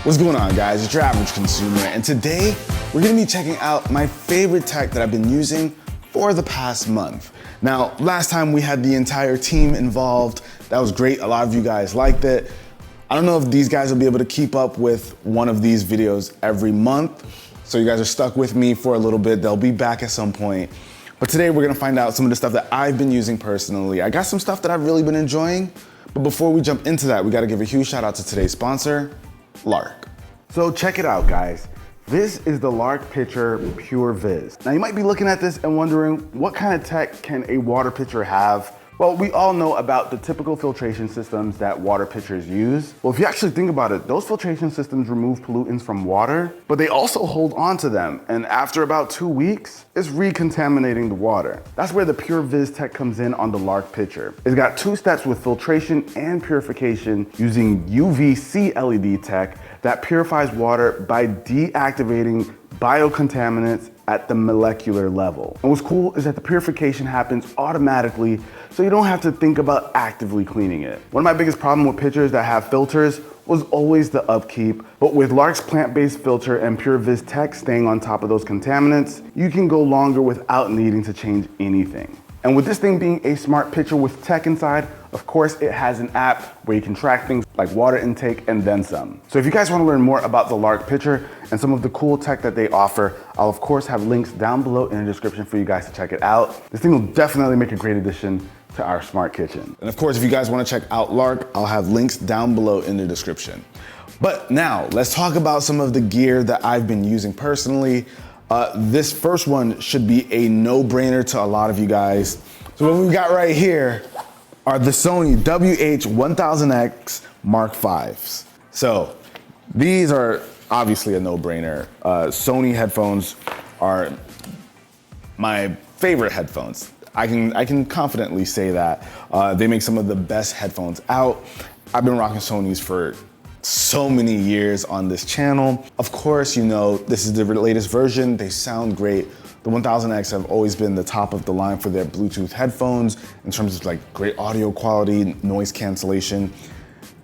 What's going on, guys? It's your average consumer, and today we're gonna be checking out my favorite tech that I've been using for the past month. Now, last time we had the entire team involved. That was great. A lot of you guys liked it. I don't know if these guys will be able to keep up with one of these videos every month, so you guys are stuck with me for a little bit. They'll be back at some point. But today we're gonna find out some of the stuff that I've been using personally. I got some stuff that I've really been enjoying, but before we jump into that, we gotta give a huge shout out to today's sponsor, Lark. So check it out, guys. This is the Lark Pitcher Pure Viz. Now you might be looking at this and wondering, what kind of tech can a water pitcher have? Well, we all know about the typical filtration systems that water pitchers use. Well, if you actually think about it, those filtration systems remove pollutants from water, but they also hold on to them. And after about 2 weeks, it's recontaminating the water. That's where the Pure Viz tech comes in on the Lark Pitcher. It's got 2 steps with filtration and purification using UVC LED tech that purifies water by deactivating biocontaminants at the molecular level. And what's cool is that the purification happens automatically, so you don't have to think about actively cleaning it. One of my biggest problems with pitchers that have filters was always the upkeep, but with Lark's plant-based filter and Pure Viz tech staying on top of those contaminants, you can go longer without needing to change anything. And with this thing being a smart pitcher with tech inside, of course it has an app where you can track things like water intake and then some. So if you guys want to learn more about the Lark Pitcher and some of the cool tech that they offer, I'll of course have links down below in the description for you guys to check it out. This thing will definitely make a great addition to our smart kitchen. And of course, if you guys want to check out Lark, I'll have links down below in the description. But now let's talk about some of the gear that I've been using personally. This first one should be a no-brainer to a lot of you guys. So what we've got right here are the Sony WH-1000X Mark Vs. So these are obviously a no-brainer. Sony headphones are my favorite headphones. I can confidently say that. They make some of the best headphones out. I've been rocking Sonys for so many years on this channel. Of course, you know, this is the latest version. They sound great. The 1000X have always been the top of the line for their Bluetooth headphones in terms of like great audio quality, noise cancellation.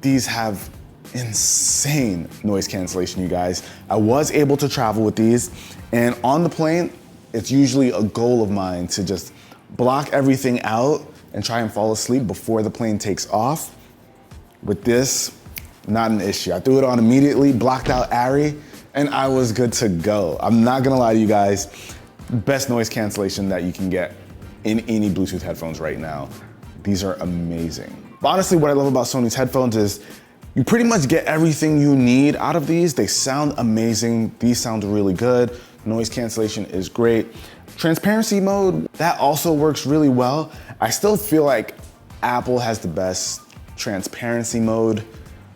These have insane noise cancellation, you guys. I was able to travel with these, and on the plane, it's usually a goal of mine to just block everything out and try and fall asleep before the plane takes off. With this, not an issue. I threw it on immediately, blocked out ARRI, and I was good to go. I'm not gonna lie to you guys, best noise cancellation that you can get in any Bluetooth headphones right now. These are amazing. But honestly, what I love about Sony's headphones is you pretty much get everything you need out of these. They sound amazing. These sound really good. Noise cancellation is great. Transparency mode, that also works really well. I still feel like Apple has the best transparency mode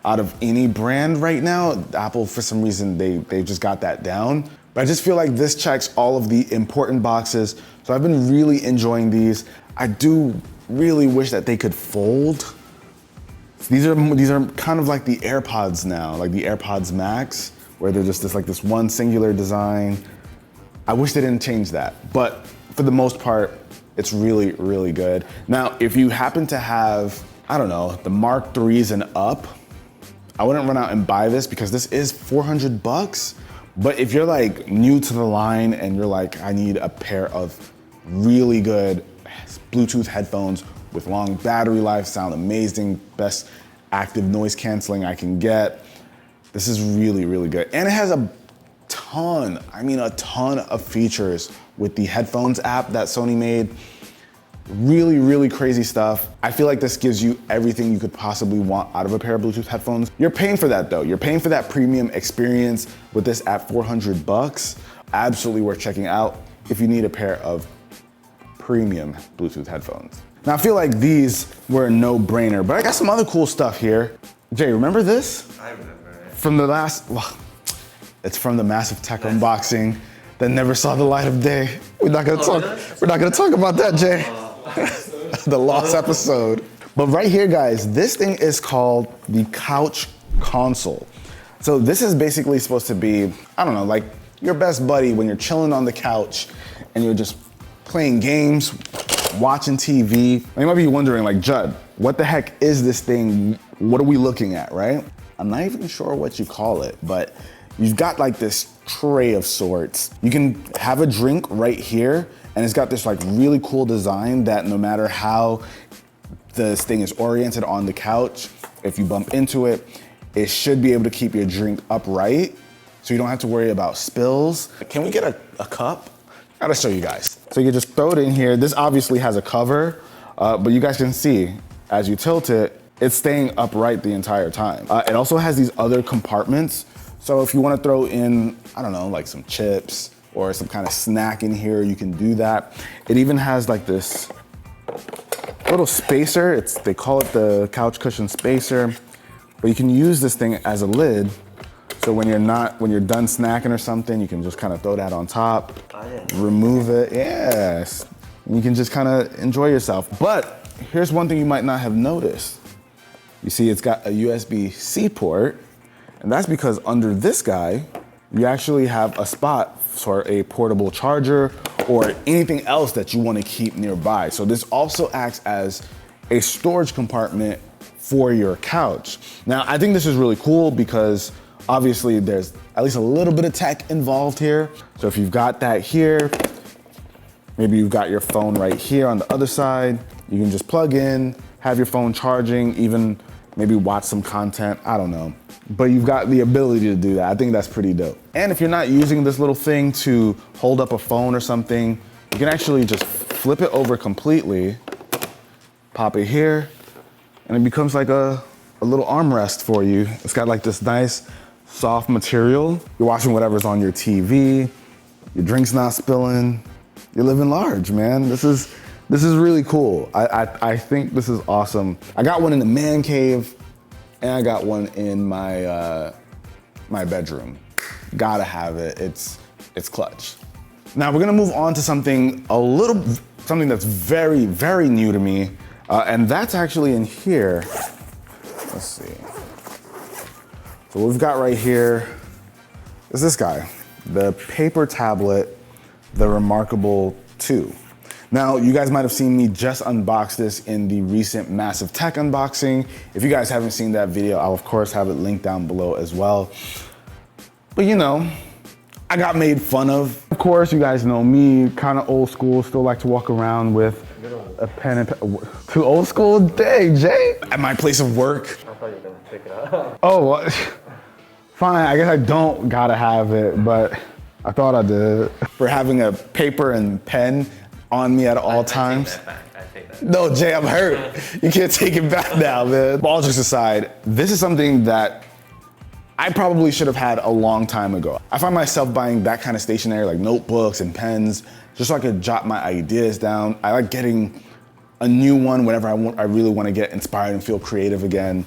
out of any brand right now. Apple, for some reason, they just got that down. But I just feel like this checks all of the important boxes. So I've been really enjoying these. I do really wish that they could fold. These are kind of like the AirPods now, like the AirPods Max, where they're just this one singular design. I wish they didn't change that. But for the most part, it's really, really good. Now, if you happen to have, I don't know, the Mark IIIs and up, I wouldn't run out and buy this because this is 400 bucks. But if you're like new to the line and you're like, I need a pair of really good Bluetooth headphones with long battery life, sound amazing, best active noise canceling I can get, this is really, really good. And it has a ton of features with the headphones app that Sony made. Really, really crazy stuff. I feel like this gives you everything you could possibly want out of a pair of Bluetooth headphones. You're paying for that though. You're paying for that premium experience with this at 400 bucks. Absolutely worth checking out if you need a pair of premium Bluetooth headphones. Now I feel like these were a no-brainer, but I got some other cool stuff here. Jay, remember this? I remember it. From the last, well, it's from the Massive Tech unboxing that never saw the light of day. We're not gonna talk about that, Jay. The lost episode. But right here, guys, this thing is called the Couch Console. So this is basically supposed to be, I don't know, like your best buddy when you're chilling on the couch and you're just playing games, watching TV. And you might be wondering, like, Judd, what the heck is this thing? What are we looking at, right? I'm not even sure what you call it, but you've got like this tray of sorts. You can have a drink right here, and it's got this like really cool design that no matter how this thing is oriented on the couch, if you bump into it, it should be able to keep your drink upright so you don't have to worry about spills. Can we get a cup? Gotta show you guys. So you just throw it in here. This obviously has a cover, but you guys can see as you tilt it, it's staying upright the entire time. It also has these other compartments. So if you wanna throw in, I don't know, like some chips or some kind of snack in here, you can do that. It even has like this little spacer. They call it the couch cushion spacer, but you can use this thing as a lid. So when you're done snacking or something, you can just kind of throw that on top, remove it, yes. And you can just kind of enjoy yourself. But here's one thing you might not have noticed. You see it's got a USB-C port, and that's because under this guy, you actually have a spot for a portable charger or anything else that you want to keep nearby. So this also acts as a storage compartment for your couch. Now, I think this is really cool because obviously there's at least a little bit of tech involved here. So if you've got that here, maybe you've got your phone right here on the other side, you can just plug in, have your phone charging, even maybe watch some content, I don't know. But you've got the ability to do that. I think that's pretty dope. And if you're not using this little thing to hold up a phone or something, you can actually just flip it over completely, pop it here, and it becomes like a little armrest for you. It's got like this nice soft material. You're watching whatever's on your TV, your drink's not spilling, you're living large, man. This is really cool. I think this is awesome. I got one in the man cave, and I got one in my my bedroom. Gotta have it. It's clutch. Now we're gonna move on to something that's very, very new to me, and that's actually in here. Let's see. So what we've got right here is this guy, the paper tablet, the Remarkable 2. Now, you guys might have seen me just unbox this in the recent Massive Tech unboxing. If you guys haven't seen that video, I'll of course have it linked down below as well. But you know, I got made fun of. Of course, you guys know me, kind of old school, still like to walk around with a pen and too old school? Dang, Jay. At my place of work. I thought you were gonna take it out. Oh, well, fine, I guess I don't gotta have it, but I thought I did. For having a paper and pen on me at all times. I take that. No, Jay, I'm hurt. You can't take it back now, man. All jokes aside, this is something that I probably should have had a long time ago. I find myself buying that kind of stationery, like notebooks and pens, just so I could jot my ideas down. I like getting a new one whenever I really want to get inspired and feel creative again.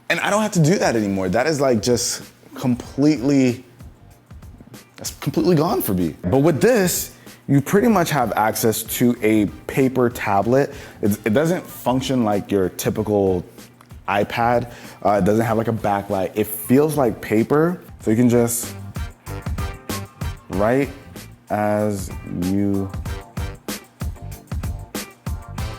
And I don't have to do that anymore. That is like just completely gone for me. But with this, you pretty much have access to a paper tablet. It doesn't function like your typical iPad. It doesn't have like a backlight. It feels like paper, so you can just write as you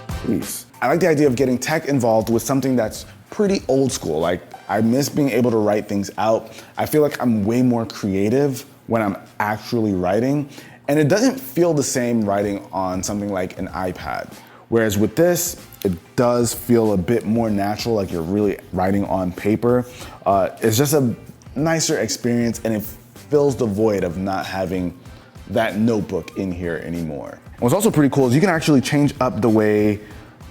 please. I like the idea of getting tech involved with something that's pretty old school. Like, I miss being able to write things out. I feel like I'm way more creative when I'm actually writing. And it doesn't feel the same writing on something like an iPad. Whereas with this, it does feel a bit more natural, like you're really writing on paper. It's just a nicer experience, and it fills the void of not having that notebook in here anymore. What's also pretty cool is you can actually change up the way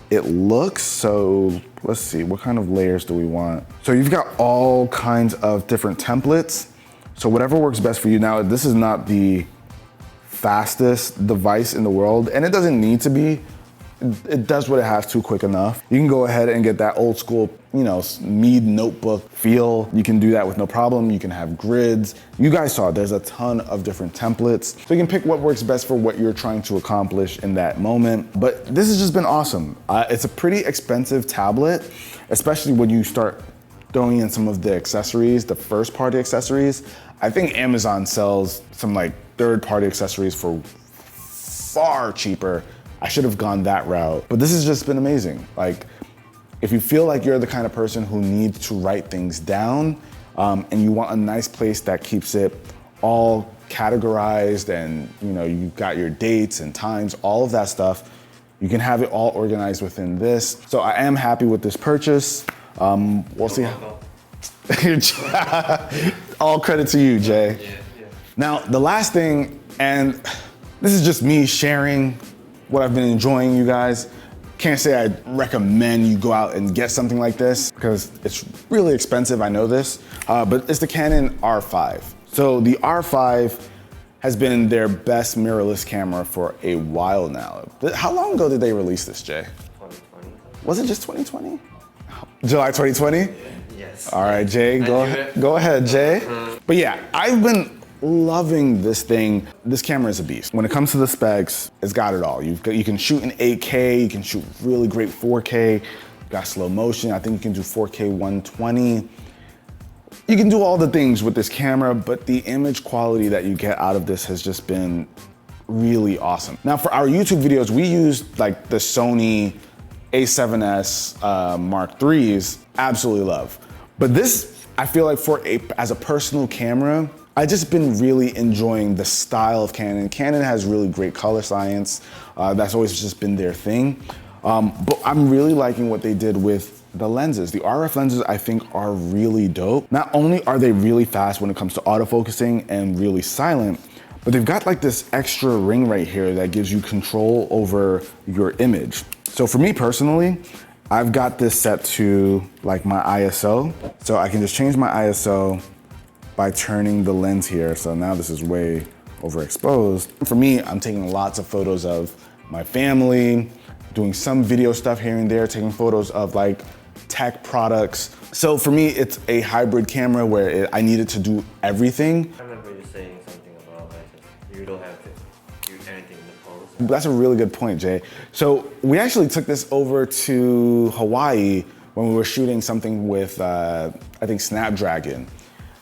it looks. So let's see, what kind of layers do we want? So you've got all kinds of different templates. So whatever works best for you. Now, this is not the fastest device in the world, and it doesn't need to be. It does what it has to quick enough. You can go ahead and get that old school, you know, Mead notebook feel. You can do that with no problem. You can have grids. You guys saw there's a ton of different templates. So you can pick what works best for what you're trying to accomplish in that moment. But this has just been awesome. It's a pretty expensive tablet, especially when you start throwing in some of the accessories, the first party accessories. I think Amazon sells some like third party accessories for far cheaper. I should have gone that route, but this has just been amazing. Like, If you feel like you're the kind of person who needs to write things down and you want a nice place that keeps it all categorized and you got your dates and times, all of that stuff, you can have it all organized within this. So I am happy with this purchase. We'll see how. All credit to you, Jay. Yeah. Now, the last thing, and this is just me sharing what I've been enjoying, you guys. Can't say I recommend you go out and get something like this because it's really expensive, I know this, but it's the Canon R5. So the R5 has been their best mirrorless camera for a while now. How long ago did they release this, Jay? 2020. Was it just 2020? July 2020? Yes. All right, Jay, go ahead, Jay. But yeah, I've been loving this thing. This camera is a beast. When it comes to the specs, it's got it all. You can shoot in 8K, you can shoot really great 4K, you got slow motion. I think you can do 4K 120. You can do all the things with this camera, but the image quality that you get out of this has just been really awesome. Now for our YouTube videos, we used like the Sony A7S Mark IIIs, absolutely love. But this, I feel like as a personal camera, I've just been really enjoying the style of Canon. Canon has really great color science. That's always just been their thing. But I'm really liking what they did with the lenses. The RF lenses, I think, are really dope. Not only are they really fast when it comes to autofocusing and really silent, but they've got like this extra ring right here that gives you control over your image. So for me personally, I've got this set to like my ISO. So I can just change my ISO by turning the lens here. So now this is way overexposed. For me, I'm taking lots of photos of my family, doing some video stuff here and there, taking photos of like tech products. So for me, it's a hybrid camera where I needed to do everything. I remember you saying something about like you don't have to do anything in the pose. That's a really good point, Jay. So we actually took this over to Hawaii when we were shooting something with, I think, Snapdragon.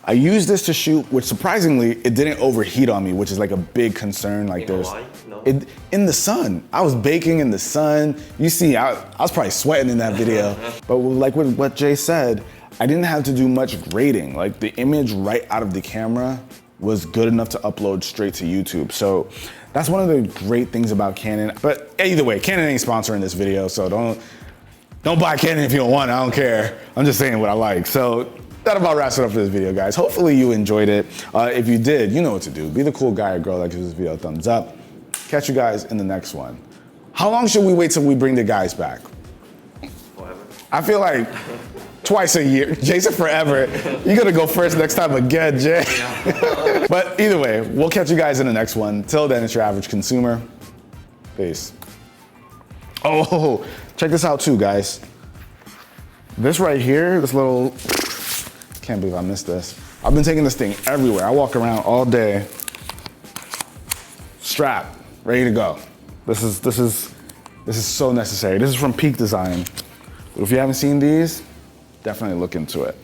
I used this to shoot, which surprisingly, it didn't overheat on me, which is like a big concern. Like Hawaii? No? In the sun. I was baking in the sun. You see, I was probably sweating in that video. But like what Jay said, I didn't have to do much grading. Like the image right out of the camera was good enough to upload straight to YouTube. So that's one of the great things about Canon. But either way, Canon ain't sponsoring this video, so don't buy Canon if you don't want it, I don't care. I'm just saying what I like. So that about wraps it up for this video, guys. Hopefully you enjoyed it. If you did, you know what to do. Be the cool guy or girl that gives this video a thumbs up. Catch you guys in the next one. How long should we wait till we bring the guys back? Forever. I feel like twice a year. Jason forever. You're gonna go first next time again, Jay. But either way, we'll catch you guys in the next one. Till then, it's your average consumer. Peace. Oh, check this out too, guys. This right here, this little, can't believe I missed this. I've been taking this thing everywhere. I walk around all day, strapped, ready to go. This is so necessary. This is from Peak Design. But if you haven't seen these, definitely look into it.